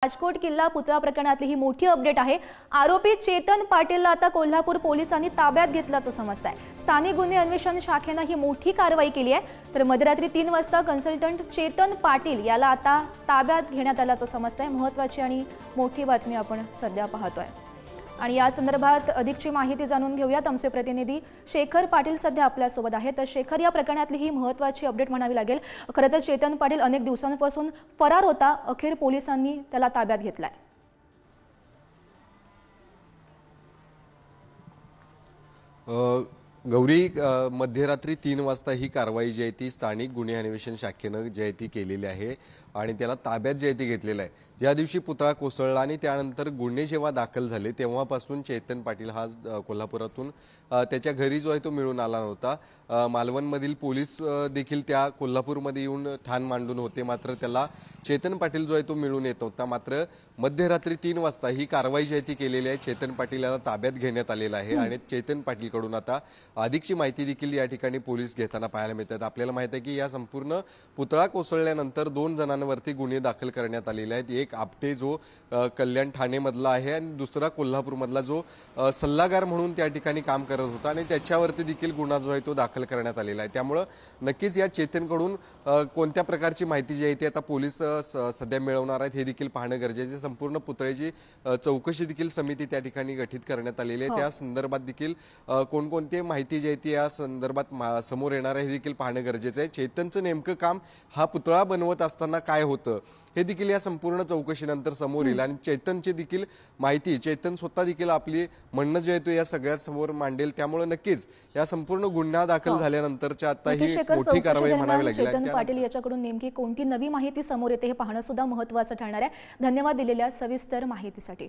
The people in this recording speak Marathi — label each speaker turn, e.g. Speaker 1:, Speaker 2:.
Speaker 1: राजकोट किल्ला पुतळा प्रकरणातली ही मोठी अपडेट आहे। आरोपी चेतन पाटीलला आता कोल्हापूर पोलिसांनी ताब्यात घेतल्याचं समजतंय। स्थानिक गुन्हे अन्वेषण शाखेने ही मोठी कारवाई केली आहे। तर मध्यरात्री 3 वाजता कन्सल्टंट चेतन पाटील याला आता ताब्यात घेण्यात आल्याचं समजतंय। महत्त्वाची आणि मोठी बातमी आपण सध्या पाहतोय आणि या संदर्भात अधिकची माहिती जाणून घेऊयात। आमचे प्रतिनिधी शेखर पाटील सध्या आपल्या सोबत आहेत। तर शेखर, या प्रकरणातली ही महत्त्वाची अपडेट म्हणावी लागेल। खरं तर चेतन पाटील अनेक दिवसांपासून फरार होता, अखेर पोलिसांनी त्याला ताब्यात घेतलाय।
Speaker 2: गौरी, मध्यरात्री 3 वाजता ही कारवाई जी आहे ती स्थानिक गुन्हे अन्वेषण शाखेने जी आहे ती केलेली आहे आणि त्याला ताब्यात जी आहे ती घेतलेलं आहे। ज्या दिवशी पुतळा कोसळला आणि त्यानंतर गुन्हे जेव्हा दाखल झाले तेव्हापासून चेतन पाटील हा कोल्हापुरातून त्याच्या घरी जो आहे तो मिळून आला नव्हता। मालवणमधील पोलीस देखील त्या कोल्हापूरमध्ये येऊन ठाण मांडून होते, मात्र त्याला चेतन पाटील जो आहे तो मिळून येत नव्हता। मात्र मध्यरात्री 3 वाजता ही कारवाई जी आहे ती केलेली आहे। चेतन पाटील याला ताब्यात घेण्यात आलेला आहे आणि चेतन पाटीलकडून आता अधिकची माहिती देखील या ठिकाणी पोलीस घेताना पाहायला मिळतात। आपल्याला माहिती आहे की या संपूर्ण पुतळा कोसळल्यानंतर 2 जणांवरती गुन्हे दाखल करण्यात आलेले आहेत। एक आपटे जो कल्याण ठाणेमधला आहे आणि दुसरा कोल्हापूरमधला जो सल्लागार म्हणून त्या ठिकाणी काम करत होता आणि त्याच्यावरती देखील गुन्हा जो आहे तो दाखल करण्यात आलेला आहे। त्यामुळे नक्कीच या चेतनकडून कोणत्या प्रकारची माहिती जी आहे ती आता पोलीस सध्या मिळवणार आहेत हे देखील पाहणं गरजेचं आहे। संपूर्ण पुतळ्याची चौकशी देखील समिती त्या ठिकाणी गठीत करण्यात आलेली आहे। त्या संदर्भात देखील कोणकोणती माहिती जी आहे ती या संदर्भात समोर येणार आहे हे देखील पाहणं गरजेचं आहे। चेतनचं नेमकं काम हा पुतळा बनवत असताना काय होतं हे देखील या संपूर्ण चौकशीनंतर समोर येईल आणि चेतनची देखील माहिती चेतन स्वतः देखील आपली म्हणणं जे आहे तो या सगळ्यात समोर मांडेल। त्यामुळे नक्कीच या संपूर्ण गुन्हा दाखल झाल्यानंतरच्या आता ही मोठी कारवाई म्हणावी लागेल।
Speaker 1: चेतन पाटील याच्याकडून नेमकी कोणती नवी माहिती समोर येते हे पाहणं सुद्धा महत्त्वाचं ठरणार आहे। धन्यवाद दिलेल्या सविस्तर माहितीसाठी।